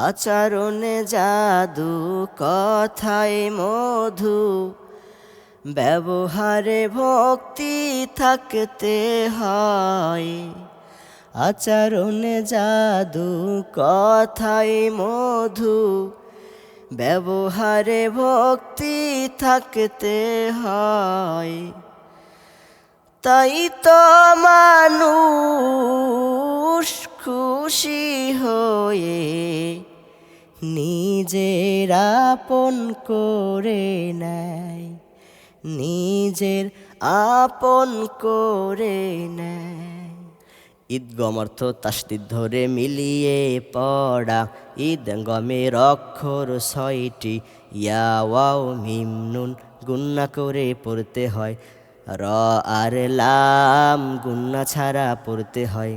আচরণে জাদু, কথায় মধু, ব্যবহারে ভক্তি থাকতে হয়। আচরণে জাদু, কথায় মধু, ব্যবহারে ভক্তি থাকতে হয়। তাই তো মানুষ খুশি হয়ে নিজের আপন করে নেয়, নিজের আপন করে নেয়। ঈদগম অর্থ তাসদীদ ধরে মিলিয়ে পড়া, ঈদগমের অক্ষর ৬টি, ইয়া ওয়াও মিম নুন গুন্না করে পড়তে হয়। র আর লাম গুন্না ছাড়া পড়তে হয়।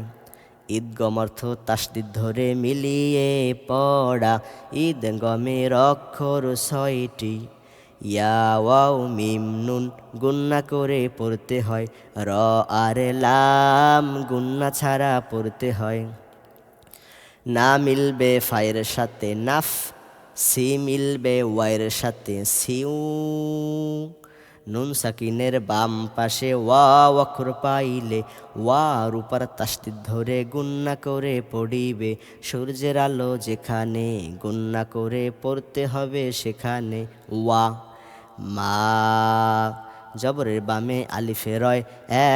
ঈদগম অর্থ তাসদীদ ধরে মিলিয়ে পড়া, ঈদগমের অক্ষর ৬টি, ইয়া ওয়াও মিম নুন গুন্না করে পড়তে হয়। র আর লাম গুন্না ছাড়া পড়তে হয়। না মিলবে ফায়ের সাথে নাফ, সি মিলবে ওয়াইয়ের সাথে সিউ। নুন সাকিনের বাম পাশে ওয়া অক্ষর পাইলে ওয়ার উপর তাসদীদ ধরে গুন্না করে পড়িবে। সূর্যের আলো যেখানে গুন্না করে পড়তে হবে সেখানে। ওয়া মা জবরের বামে আলিফে রয়,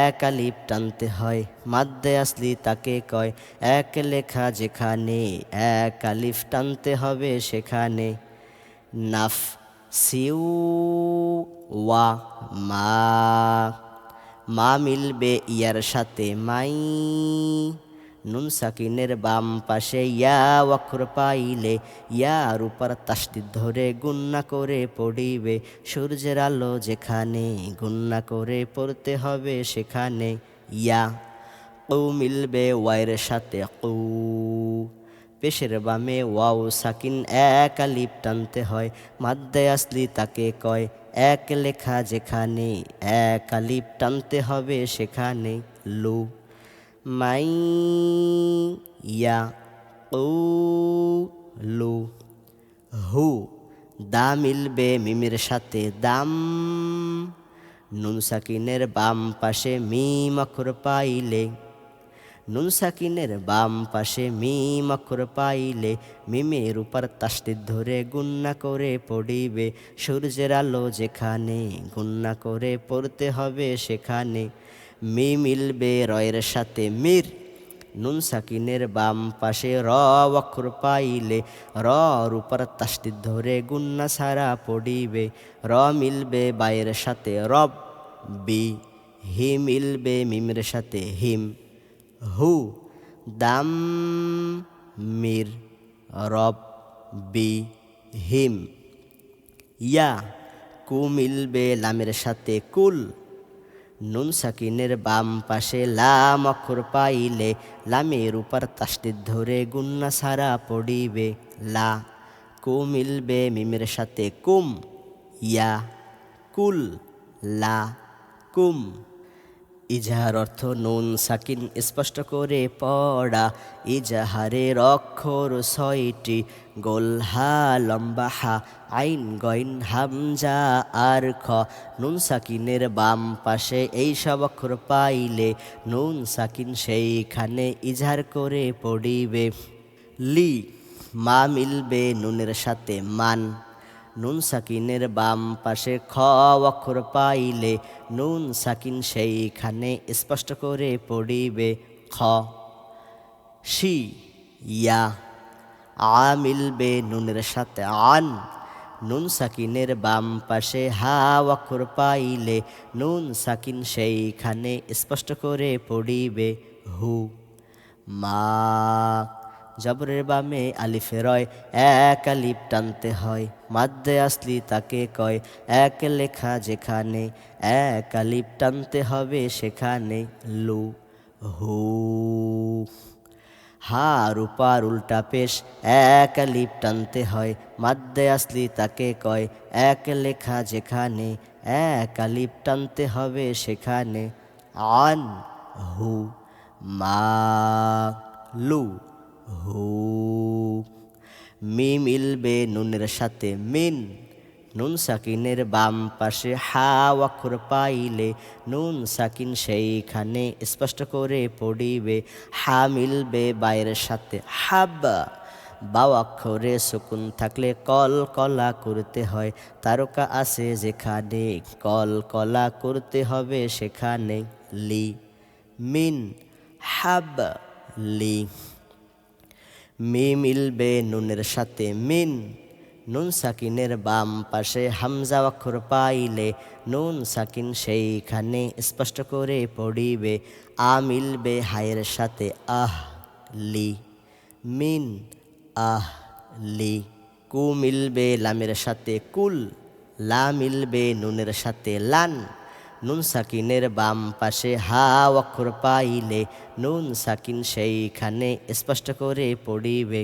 এক আলিফ টানতে হয়। মাদ্দে আসলি তাকে কয়, এক লেখা যেখানে এক আলিফ টানতে হবে সেখানে। নাফ সিউ ওয়া মা, মা মিলবে ইয়ার সাথে মাই। নুন সাকিনের বাম পাশে ইয়া অক্ষর পাইলে ইয়ার উপর তাসদীদ ধরে গুন্না করে পড়িবে। সূর্যের আলো যেখানে গুন্না করে পড়তে হবে সেখানে। ইয়া কৌ মিলবে ওয়াইয়ের সাথে কৌ। পেশের বামে ওয়াও সাকিন এক আলিফ টানতে হয়। মাদ্দে আসলি তাকে কয়, এক লেখা যেখানে এক আলিফ টানতে হবে সেখানে। লু মাই ইয়া লু। হু দা মিলবে মিমের সাথে দাম। নুন সাকিনের বাম পাশে মিম অক্ষর পাইলে, নুন সাকিনের বাম পাশে মিম অক্ষর পাইলে মিমের উপর তাসদীদ ধরে গুন্না করে পড়িবে। সূর্যের আলো যেখানে গুন্না করে পড়তে হবে সেখানে। মি মিলবে রয়ের সাথে মির। নুন সাকিনের বাম পাশে র অক্ষর পাইলে রর উপর তাসদীদ ধরে গুন্না ছাড়া পড়িবে। র মিলবে বায়ের সাথে রব বি। হি মিলবে মিমের সাথে হিম। হু দাম মির রব বি হিম। ইয়া কু মিলবে লামের সাথে কুল। নুন সাকিনের বাম পাশে লাম অক্ষর পাইলে লামের উপর তাসদীদ ধরে গুন্না ছাড়া পড়িবে। লা কু মিলবে মিমের সাথে কুম। ইয়া কুল লা কুম। ইজাহার অর্থ নুন সাকিন স্পষ্ট করে পড়া, ইজাহারের অক্ষর ৬টি, গোল হা লম্বা হা, আইন গইন হামজা আর খ। নুন সাকিনের বাম পাশে এই সব অক্ষর পাইলে নুন সাকিন সেইখানে ইজাহার করে পড়িবে। লি মা মিলবে নুনের সাথে মান। নুন সাকিনের বাম পাশে খ অক্ষর পাইলে নুন সাকিন সেইখানে স্পষ্ট করে পড়িবে। খ শি ইয়া আ মিলবে নুনের সাথে আন। নুন সাকিনের বাম পাশে হা অক্ষর পাইলে নুন সাকিন সেইখানে স্পষ্ট করে পড়িবে। হু মা জবরের বামে আলিফে রয়, এক আলিফ টানতে হয়। মাদ্দে আসলি তাকে কয়, এক লেখা যেখানে এক আলিফ টানতে হবে সেখানে। লু হু হার উপার উল্টা পেশ, এক আলিফ টানতে হয়। মাদ্দে আসলি তাকে কয়, এক লেখা যেখানে এক আলিফ টানতে হবে সেখানে। আন হু মা লু হু মিম মিলবে নুনের সাথে মিন, নুন সাকিনের বাম পাশে হা অক্ষর পাইলে নুন সাকিন সেইখানে স্পষ্ট করে পড়িবে। হা মিলবে বায়ের সাথে হাব্বা, বা অক্ষরে সুকুন থাকলে কল কলা করতে হয়। তারকা আছে যেখানে কল কলা করতে হবে সেখানে। লি মিন হাব লি, মিম মিলবে নুনের সাথে মিন, নুন সাকিনের বাম পাশে হামজা অক্ষর পাইলে নুন সাকিন সেইখানে স্পষ্ট করে পড়িবে। আ মিলবে হায়ের সাথে আহ লি মিন আহ লি, কু মিলবে লামের সাথে কুল, লা মিলবে নুনের সাথে লান, নুন সাকিনের বাম পাশে হা অক্ষর পাইলে নুন সাকিন সেইখানে স্পষ্ট করে পড়িবে।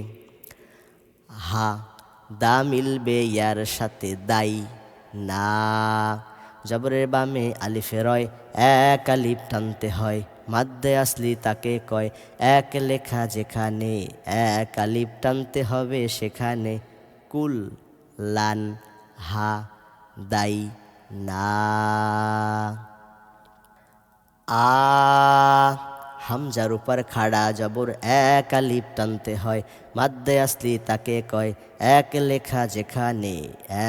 হা দা মিলবে ইয়ার সাথে দাই না, জবরের বামে আলিফে রয় এক আলিফ টানতে হয়। মাদ্দে আসলি তাকে কয় এক লেখা যেখানে এক আলিফ টানতে হবে সেখানে। কুল লান হা দাই না। আ হামজার উপর খাড়া জবর এক আলিফ টানতে হয়। মাদ্দে আসলি তাকে কয় এক লেখা যেখানে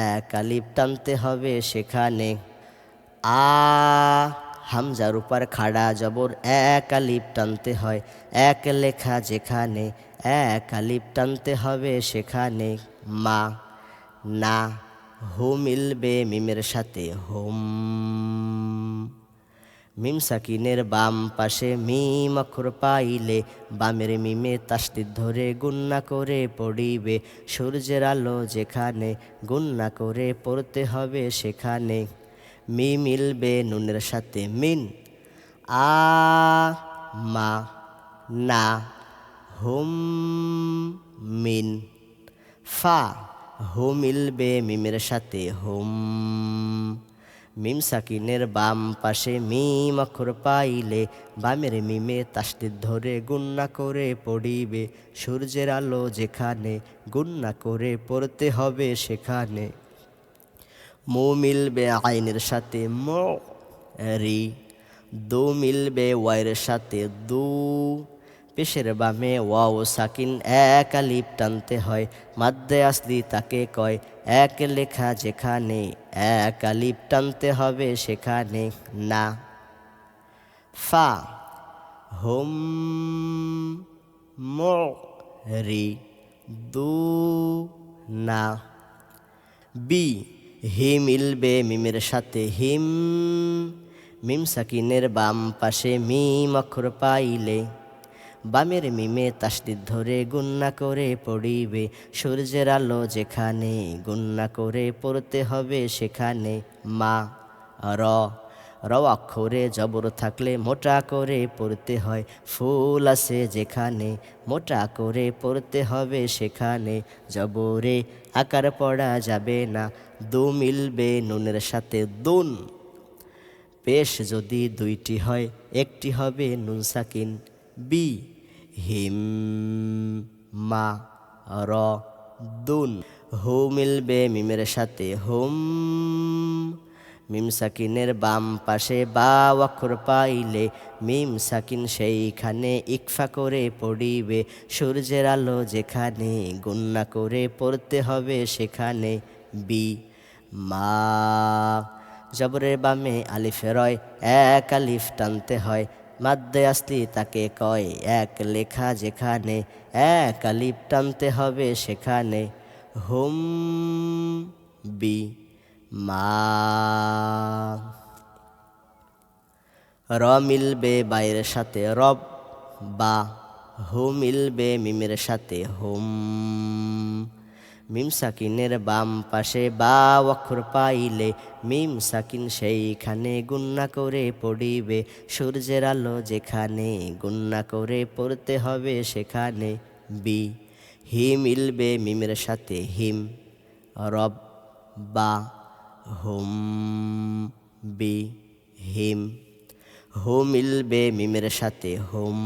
এক আলিফ টানতে হবে সেখানে। আ হামজার উপর খাড়া জবর এক আলিফ টানতে হয়। এক লেখা যেখানে এক আলিফ টানতে হবে সেখানে। মা না, হু মিলবে মিমের সাথে হুম, মিম সাকিনের বাম পাশে মিম অক্ষর পাইলে বামের মিমে তাসদিদ ধরে গুন্না করে পড়িবে। সূর্যের আলো যেখানে গুন্না করে পড়তে হবে সেখানে। মি মিলবে নুনের সাথে মিন, আ মা না, হুম মিন। ফা হু মিলবে মিমের সাথে হুম, মিম সাকিনের বাম পাশে মিম অক্ষর পাইলে বামের মিমে তাসদিদ ধরে গুন্না করে পড়িবে। সূর্যের আলো যেখানে গুন্না করে পড়তে হবে সেখানে। মু মিলবে আইনের সাথে মো রি, দু মিলবে ওয়াইয়ের সাথে দু, পেশের বামে ওয়াও সাকিন এক আলিফ টানতে হয়। মাদ্দে আসলি তাকে কয় এক লেখা যেখানে এক আলিফ টানতে হবে সেখানে। না ফা হুম মো রি দু না। বি হি মিলবে মিমের সাথে হিম, মিম সাকিনের বাম পাশে মিম অক্ষর পাইলে বামের মিমে তাসদিদ ধরে গুন্না করে পড়িবে। সূর্যের আলো যেখানে গুন্না করে পড়তে হবে সেখানে। মা র র অক্ষরে জবর থাকলে মোটা করে পড়তে হয়। ফুল আছে যেখানে মোটা করে পড়তে হবে সেখানে। জবরে আকার পড়া যাবে না। দু মিলবে নুনের সাথে দুন, পেশ যদি দুইটি হয় একটি হবে নুন সাকিন। বি হিম মা র দুন, হু মিলবে মিমের সাথে হুম, মিম সাকিনের বাম পাশে বা অক্ষর পাইলে মিম সাকিন সেইখানে ইকফা করে পড়িবে। সূর্যের আলো যেখানে গুন্না করে পড়তে হবে সেখানে। বি মা জবরের বামে আলিফে রয় এক আলিফ টানতে হয়। মাদ্দে আসলি তাকে কয় এক লেখা যেখানে এক আলিফ টানতে হবে সেখানে। হুম বি মা। র মিলবে বাইয়ের সাথে রব বা, হু মিলবে মিমের সাথে হুম, মিম সাকিনের বাম পাশে বা অক্ষর পাইলে মিম সাকিন সেইখানে গুন্না করে পড়িবে। সূর্যের আলো যেখানে গুন্না করে পড়তে হবে সেখানে। বি হি মিলবে মিমের সাথে হিম, রব বা হুম বি হিম, হু মিলবে মিমের সাথে হুম,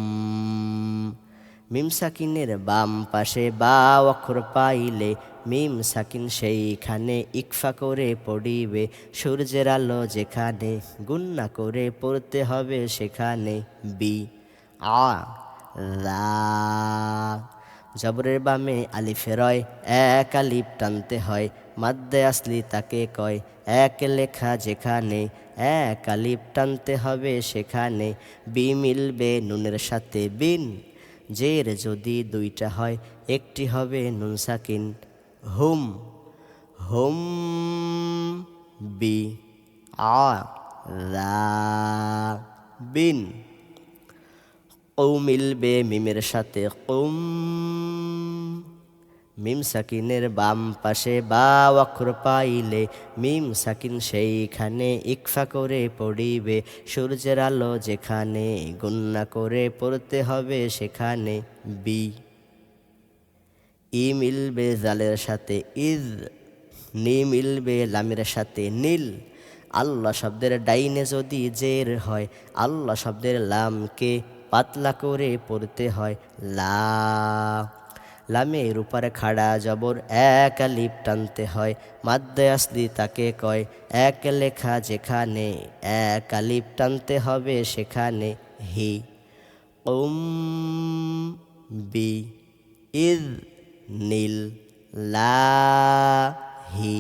মিম সাকিনের বাম পাশে বা অক্ষর পাইলে মিম সাকিন সেইখানে ইকফা করে পড়িবে। সূর্যের আলো যেখানে গুন্না করে পড়তে হবে সেখানে। বি আ লা জবরের বামে আলিফে রয়, এক আলিফ টানতে হয়, মাদ্দে আসলি তাকে কয়। এক লেখা যেখানে এক আলিফ টানতে হবে সেখানে। বি মিলবে নুনের সাথে বিন, জের যদি দুইটা হয় একটি হবে নুন সাকিন। হুম হুম বি আ লা বিন। কৌ মিলবে মিমের সাথে কুম, মিম সাকিনের বাম পাশে বা অক্ষর পাইলে মিম সাকিন সেইখানে ইকফা করে পড়িবে। সূর্যের আলো যেখানে গুন্না করে পড়তে হবে সেখানে। বি ই মিলবে জালের সাথে ইজ, নি মিলবে লামের সাথে নীল। আল্লাহ শব্দের ডাইনে যদি জের হয়, আল্লাহ শব্দের লামকে পাতলা করে পড়তে হয় লা। লামের উপরে খাড়া জবর এক আলিফ টানতে হয়, মাদ্দে আসলি তাকে কয়। এক লেখা যেখানে এক আলিফ টানতে হবে সেখানে। হি উম বি ইজ নীল লা হি।